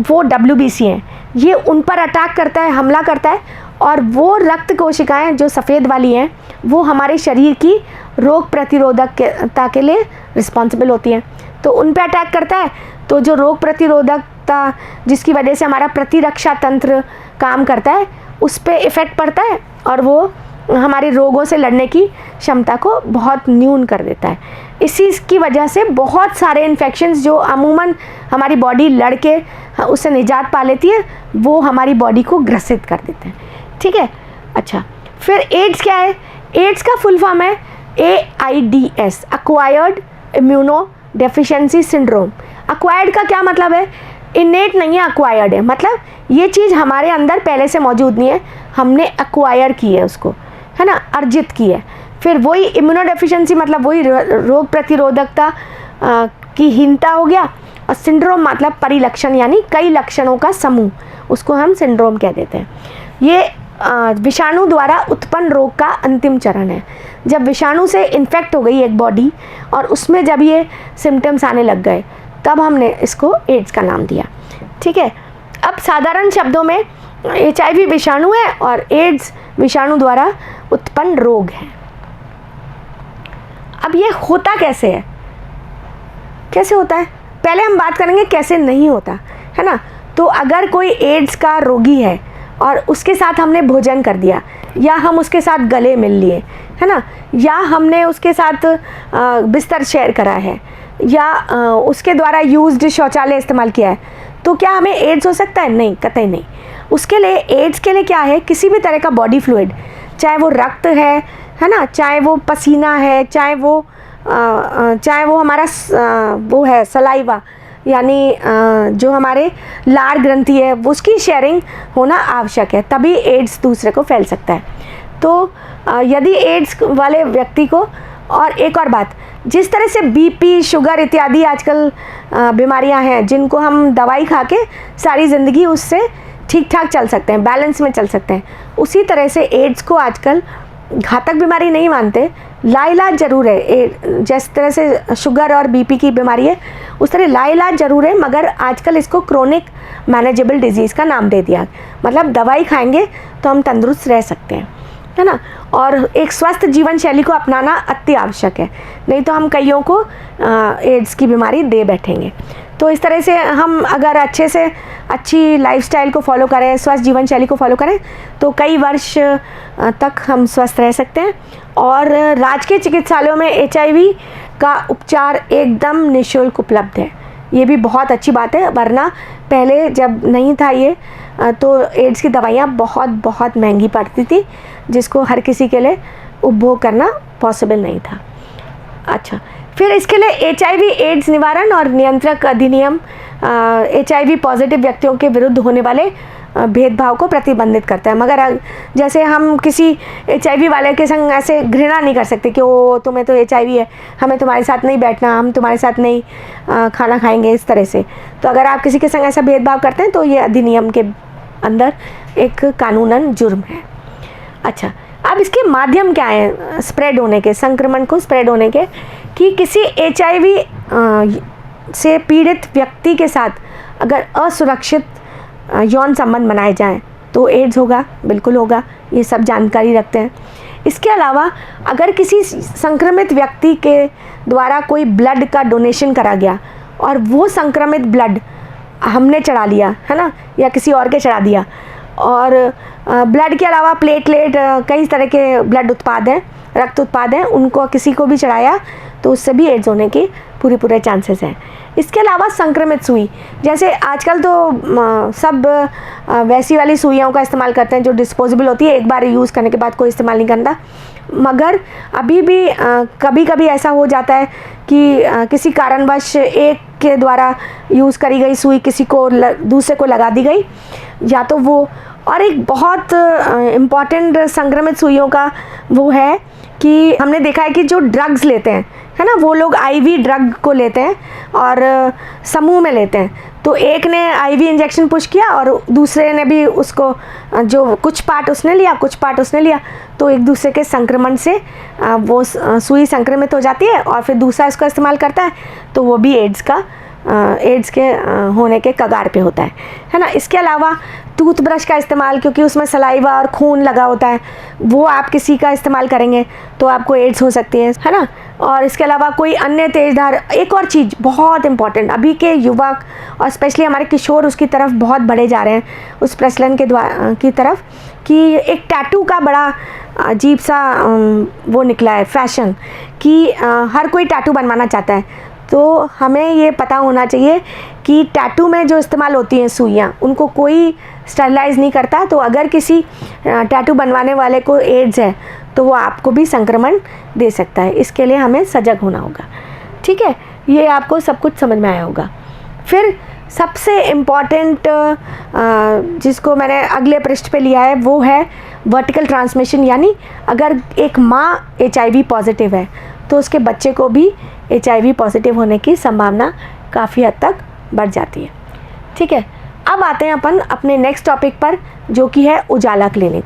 वो WBC हैं, ये उन पर अटैक करता है, हमला करता है, और वो रक्त कोशिकाएं जो सफ़ेद वाली हैं वो हमारे शरीर की रोग प्रतिरोधकता के लिए रिस्पॉन्सिबल होती हैं। तो उन पे अटैक करता है, तो जो रोग प्रतिरोधकता जिसकी वजह से हमारा प्रतिरक्षा तंत्र काम करता है उस पे इफ़ेक्ट पड़ता है, और वो हमारे रोगों से लड़ने की क्षमता को बहुत न्यून कर देता है। इसी की वजह से बहुत सारे इन्फेक्शंस जो अमूमन हमारी बॉडी लड़ के उससे निजात पा लेती है, वो हमारी बॉडी को ग्रसित कर देते हैं। ठीक है, अच्छा, फिर एड्स क्या है? एड्स का फुल फॉर्म है AIDS, acquired immuno deficiency syndrome. Acquired का क्या मतलब है? इनेट नहीं है, एक्वायर्ड है। मतलब ये चीज़ हमारे अंदर पहले से मौजूद नहीं है, हमने एक्वायर की है उसको, है ना, अर्जित की है। फिर वही इम्यूनो डेफिशिएंसी मतलब वही रोग प्रतिरोधकता की हीनता हो गया, और सिंड्रोम मतलब परिलक्षण यानी कई लक्षणों का समूह, उसको हम सिंड्रोम कह देते हैं। ये विषाणु द्वारा उत्पन्न रोग का अंतिम चरण है। जब विषाणु से इन्फेक्ट हो गई एक बॉडी और उसमें जब ये सिम्टम्स आने लग गए, तब हमने इसको एड्स का नाम दिया। ठीक है, अब साधारण शब्दों में HIV विषाणु है और एड्स विषाणु द्वारा उत्पन्न रोग है। अब ये होता कैसे है, कैसे होता है? पहले हम बात करेंगे कैसे नहीं होता, है ना। तो अगर कोई एड्स का रोगी है और उसके साथ हमने भोजन कर दिया, या हम उसके साथ गले मिल लिए, है ना, या हमने उसके साथ बिस्तर शेयर करा है, या उसके द्वारा यूज्ड शौचालय इस्तेमाल किया है, तो क्या हमें एड्स हो सकता है? नहीं, कतई नहीं। उसके लिए एड्स के लिए क्या है, किसी भी तरह का बॉडी फ्लूइड चाहे वो रक्त है ना, चाहे वो पसीना है, चाहे वो हमारा वो है सलाइवा, यानी जो हमारे लार ग्रंथि है, उसकी शेयरिंग होना आवश्यक है, तभी एड्स दूसरे को फैल सकता है। तो यदि एड्स वाले व्यक्ति को, और एक और बात, जिस तरह से बीपी, शुगर इत्यादि आजकल बीमारियां हैं जिनको हम दवाई खा के सारी ज़िंदगी उससे ठीक ठाक चल सकते हैं, बैलेंस में चल सकते हैं, उसी तरह से एड्स को आजकल घातक बीमारी नहीं मानते, लाइलाज ज़रूर है। जिस तरह से शुगर और बीपी की बीमारी है, उस तरह लाइलाज ज़रूर है, मगर आजकल इसको क्रोनिक मैनेजेबल डिजीज़ का नाम दे दिया। मतलब दवाई खाएंगे तो हम तंदुरुस्त रह सकते हैं, है ना। और एक स्वस्थ जीवन शैली को अपनाना अति आवश्यक है, नहीं तो हम कईयों को एड्स की बीमारी दे बैठेंगे। तो इस तरह से हम अगर अच्छे से अच्छी लाइफस्टाइल को फॉलो करें, स्वस्थ जीवन शैली को फॉलो करें, तो कई वर्ष तक हम स्वस्थ रह सकते हैं। और राजकीय चिकित्सालयों में HIV का उपचार एकदम निःशुल्क उपलब्ध है। ये भी बहुत अच्छी बात है, वरना पहले जब नहीं था ये तो एड्स की दवाइयाँ बहुत बहुत महंगी पड़ती थी, जिसको हर किसी के लिए उपभोग करना पॉसिबल नहीं था। अच्छा, फिर इसके लिए HIV एड्स निवारण और नियंत्रक अधिनियम HIV पॉजिटिव व्यक्तियों के विरुद्ध होने वाले भेदभाव को प्रतिबंधित करता है। मगर जैसे हम किसी HIV वाले के संग ऐसे घृणा नहीं कर सकते कि ओ तुम्हें तो HIV है, हमें तुम्हारे साथ नहीं बैठना, हम तुम्हारे साथ नहीं खाना खाएंगे, इस तरह से। तो अगर आप किसी के संग ऐसा भेदभाव करते हैं तो ये अधिनियम के अंदर एक कानूनन जुर्म है। अच्छा, अब इसके माध्यम क्या हैं स्प्रेड होने के, संक्रमण को स्प्रेड होने के, कि किसी HIV से पीड़ित व्यक्ति के साथ अगर असुरक्षित यौन संबंध बनाए जाएं तो एड्स होगा, बिल्कुल होगा, ये सब जानकारी रखते हैं। इसके अलावा अगर किसी संक्रमित व्यक्ति के द्वारा कोई ब्लड का डोनेशन करा गया और वो संक्रमित ब्लड हमने चढ़ा लिया, है ना, या किसी और के चढ़ा दिया, और ब्लड के अलावा प्लेटलेट, कई तरह के ब्लड उत्पाद हैं, रक्त उत्पाद हैं, उनको किसी को भी चढ़ाया तो उससे भी एड्स होने की पूरे चांसेस हैं। इसके अलावा संक्रमित सुई, जैसे आजकल तो सब वैसी वाली सुइयों का इस्तेमाल करते हैं जो डिस्पोजेबल होती है, एक बार यूज़ करने के बाद कोई इस्तेमाल नहीं करता, मगर अभी भी कभी कभी ऐसा हो जाता है कि किसी कारणवश एक के द्वारा यूज़ करी गई सुई किसी को दूसरे को लगा दी गई, या तो वो, और एक बहुत इम्पॉर्टेंट संक्रमित सुइयों का वो है कि हमने देखा है कि जो ड्रग्स लेते हैं, है ना, वो लोग IV ड्रग को लेते हैं और समूह में लेते हैं। तो एक ने IV इंजेक्शन पुश किया और दूसरे ने भी उसको, जो कुछ पार्ट उसने लिया, कुछ पार्ट उसने लिया, तो एक दूसरे के संक्रमण से वो सुई संक्रमित हो जाती है और फिर दूसरा इसका इस्तेमाल करता है, तो वो भी एड्स के होने के कगार पे होता है ना। इसके अलावा टूथब्रश का इस्तेमाल, क्योंकि उसमें सलाइवा और खून लगा होता है, वो आप किसी का इस्तेमाल करेंगे तो आपको एड्स हो सकती है ना। और इसके अलावा कोई अन्य तेज़धार, एक और चीज़ बहुत इम्पॉर्टेंट, अभी के युवक और स्पेशली हमारे किशोर उसकी तरफ बहुत बढ़े जा रहे हैं, उस प्रचलन के की तरफ, कि एक टैटू का बड़ा अजीब सा वो निकला है फैशन, कि हर कोई टैटू बनवाना चाहता है। तो हमें ये पता होना चाहिए कि टैटू में जो इस्तेमाल होती हैं सुइयाँ, उनको कोई स्टरलाइज नहीं करता। तो अगर किसी टैटू बनवाने वाले को एड्स है तो वो आपको भी संक्रमण दे सकता है, इसके लिए हमें सजग होना होगा। ठीक है, ये आपको सब कुछ समझ में आया होगा। फिर सबसे इम्पॉर्टेंट जिसको मैंने अगले पृष्ठ पे लिया है वो है वर्टिकल ट्रांसमिशन, यानी अगर एक माँ HIV पॉजिटिव है तो उसके बच्चे को भी HIV पॉजिटिव होने की संभावना काफ़ी हद तक बढ़ जाती है। ठीक है, अब आते हैं अपन अपने नेक्स्ट टॉपिक पर, जो कि है उजाला क्लिनिक।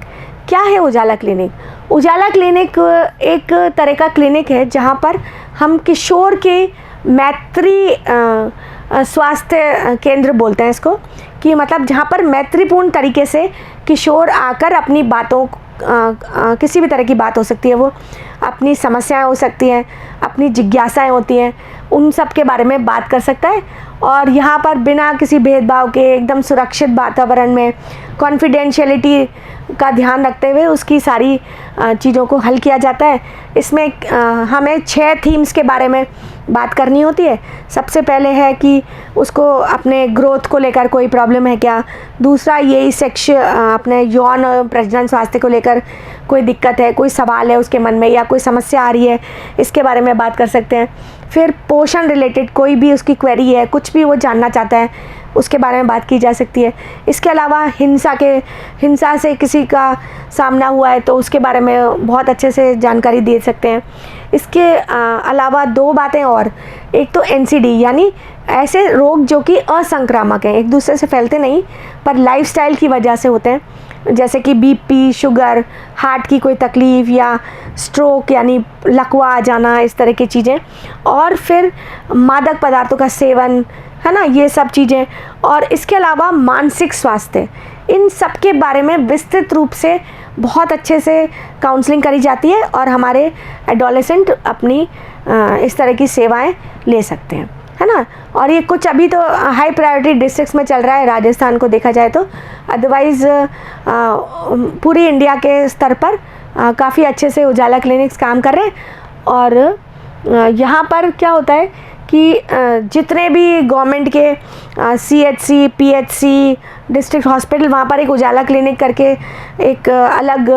क्या है उजाला क्लिनिक? उजाला क्लिनिक एक तरह का क्लिनिक है जहाँ पर हम किशोर के मैत्री स्वास्थ्य केंद्र बोलते हैं इसको, कि मतलब जहाँ पर मैत्रीपूर्ण तरीके से किशोर आकर अपनी बातों, किसी भी तरह की बात हो सकती है, वो अपनी समस्याएं हो सकती हैं, अपनी जिज्ञासाएं होती हैं, उन सब के बारे में बात कर सकता है और यहाँ पर बिना किसी भेदभाव के एकदम सुरक्षित वातावरण में कॉन्फिडेंशियलिटी का ध्यान रखते हुए उसकी सारी चीज़ों को हल किया जाता है। इसमें हमें 6 थीम्स के बारे में बात करनी होती है। सबसे पहले है कि उसको अपने ग्रोथ को लेकर कोई प्रॉब्लम है क्या, दूसरा यही अपने यौन प्रजनन स्वास्थ्य को लेकर कोई दिक्कत है, कोई सवाल है उसके मन में या कोई समस्या आ रही है, इसके बारे में बात कर सकते हैं। फिर पोषण रिलेटेड कोई भी उसकी क्वेरी है, कुछ भी वो जानना चाहता है, उसके बारे में बात की जा सकती है। इसके अलावा हिंसा से किसी का सामना हुआ है तो उसके बारे में बहुत अच्छे से जानकारी दे सकते हैं। इसके अलावा 2 बातें और, एक तो NCD यानी ऐसे रोग जो कि असंक्रामक हैं, एक दूसरे से फैलते नहीं पर लाइफस्टाइल की वजह से होते हैं, जैसे कि BP, शुगर, हार्ट की कोई तकलीफ़ या स्ट्रोक यानी लकवा आ जाना, इस तरह की चीज़ें। और फिर मादक पदार्थों का सेवन, है ना, ये सब चीज़ें। और इसके अलावा मानसिक स्वास्थ्य, इन सब के बारे में विस्तृत रूप से बहुत अच्छे से काउंसलिंग करी जाती है और हमारे एडोलेसेंट अपनी इस तरह की सेवाएं ले सकते हैं, है ना। और ये कुछ अभी तो हाई प्रायोरिटी डिस्ट्रिक्ट्स में चल रहा है, राजस्थान को देखा जाए तो, अदरवाइज़ पूरी इंडिया के स्तर पर काफ़ी अच्छे से उजाला क्लिनिक्स काम कर रहे हैं। और यहाँ पर क्या होता है कि जितने भी गवर्नमेंट के CHC, PHC, डिस्ट्रिक्ट हॉस्पिटल, वहाँ पर एक उजाला क्लिनिक करके एक अलग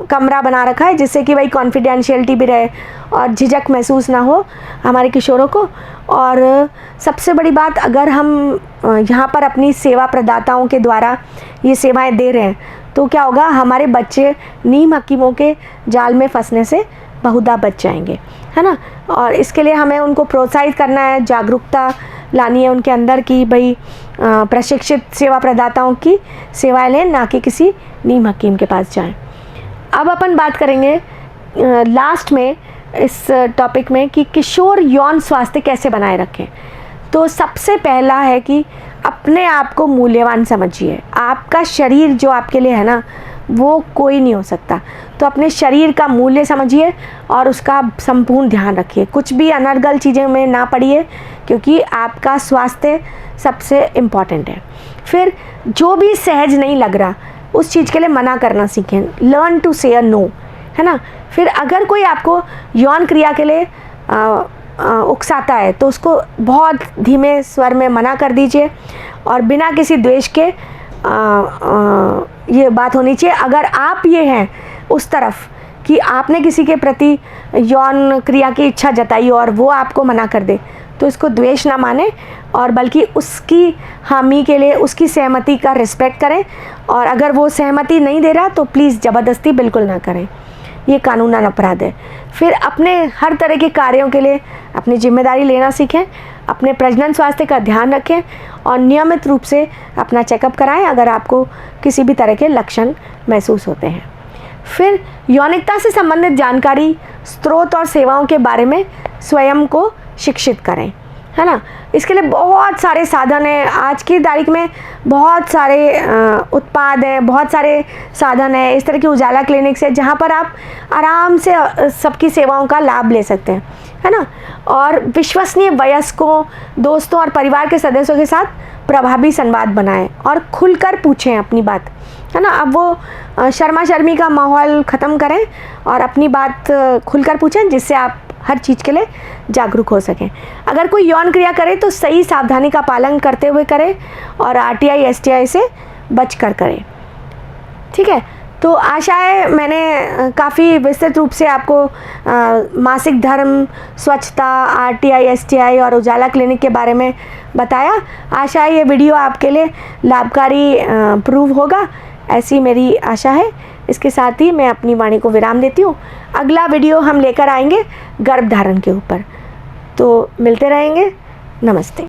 कमरा बना रखा है, जिससे कि भाई कॉन्फिडेंशियलिटी भी रहे और झिझक महसूस ना हो हमारे किशोरों को। और सबसे बड़ी बात, अगर हम यहाँ पर अपनी सेवा प्रदाताओं के द्वारा ये सेवाएं दे रहे हैं तो क्या होगा, हमारे बच्चे नीम हकीमों के जाल में फंसने से बहुधा बच जाएंगे, है ना। और इसके लिए हमें उनको प्रोत्साहित करना है, जागरूकता लानी है उनके अंदर कि भाई प्रशिक्षित सेवा प्रदाताओं की सेवाएं लें, ना कि किसी नीम हकीम के पास जाएं। अब अपन बात करेंगे लास्ट में इस टॉपिक में कि किशोर यौन स्वास्थ्य कैसे बनाए रखें। तो सबसे पहला है कि अपने आप को मूल्यवान समझिए। आपका शरीर जो आपके लिए है ना, वो कोई नहीं हो सकता। तो अपने शरीर का मूल्य समझिए और उसका संपूर्ण ध्यान रखिए। कुछ भी अनर्गल चीज़ें में ना पड़िए, क्योंकि आपका स्वास्थ्य सबसे इम्पॉर्टेंट है। फिर जो भी सहज नहीं लग रहा, उस चीज़ के लिए मना करना सीखें। लर्न टू से नो, है ना। फिर अगर कोई आपको यौन क्रिया के लिए उकसाता है तो उसको बहुत धीमे स्वर में मना कर दीजिए और बिना किसी द्वेष के ये बात होनी चाहिए। अगर आप ये हैं उस तरफ कि आपने किसी के प्रति यौन क्रिया की इच्छा जताई और वो आपको मना कर दे, तो इसको द्वेष ना माने और बल्कि उसकी हामी के लिए उसकी सहमति का रिस्पेक्ट करें। और अगर वो सहमति नहीं दे रहा तो प्लीज़ ज़बरदस्ती बिल्कुल ना करें, ये कानूनन अपराध है। फिर अपने हर तरह के कार्यों के लिए अपनी जिम्मेदारी लेना सीखें, अपने प्रजनन स्वास्थ्य का ध्यान रखें और नियमित रूप से अपना चेकअप कराएं अगर आपको किसी भी तरह के लक्षण महसूस होते हैं। फिर यौनिकता से संबंधित जानकारी, स्रोत और सेवाओं के बारे में स्वयं को शिक्षित करें, है ना। इसके लिए बहुत सारे साधन हैं। आज की तारीख में बहुत सारे उत्पाद हैं, बहुत सारे साधन हैं इस तरह की उजाला क्लिनिक से, जहाँ पर आप आराम से सबकी सेवाओं का लाभ ले सकते हैं, है ना। और विश्वसनीय वयस्कों, दोस्तों और परिवार के सदस्यों के साथ प्रभावी संवाद बनाएं और खुलकर पूछें अपनी बात, है ना। अब वो शर्मा शर्मी का माहौल ख़त्म करें और अपनी बात खुलकर पूछें, जिससे आप हर चीज़ के लिए जागरूक हो सकें। अगर कोई यौन क्रिया करे तो सही सावधानी का पालन करते हुए करें और RTI STI से बचकर करें, ठीक है। तो आशा है मैंने काफ़ी विस्तृत रूप से आपको मासिक धर्म, स्वच्छता, RTI STI और उजाला क्लिनिक के बारे में बताया। आशा है ये वीडियो आपके लिए लाभकारी प्रूव होगा, ऐसी मेरी आशा है। इसके साथ ही मैं अपनी वाणी को विराम देती हूँ। अगला वीडियो हम लेकर आएंगे गर्भधारण के ऊपर, तो मिलते रहेंगे। नमस्ते।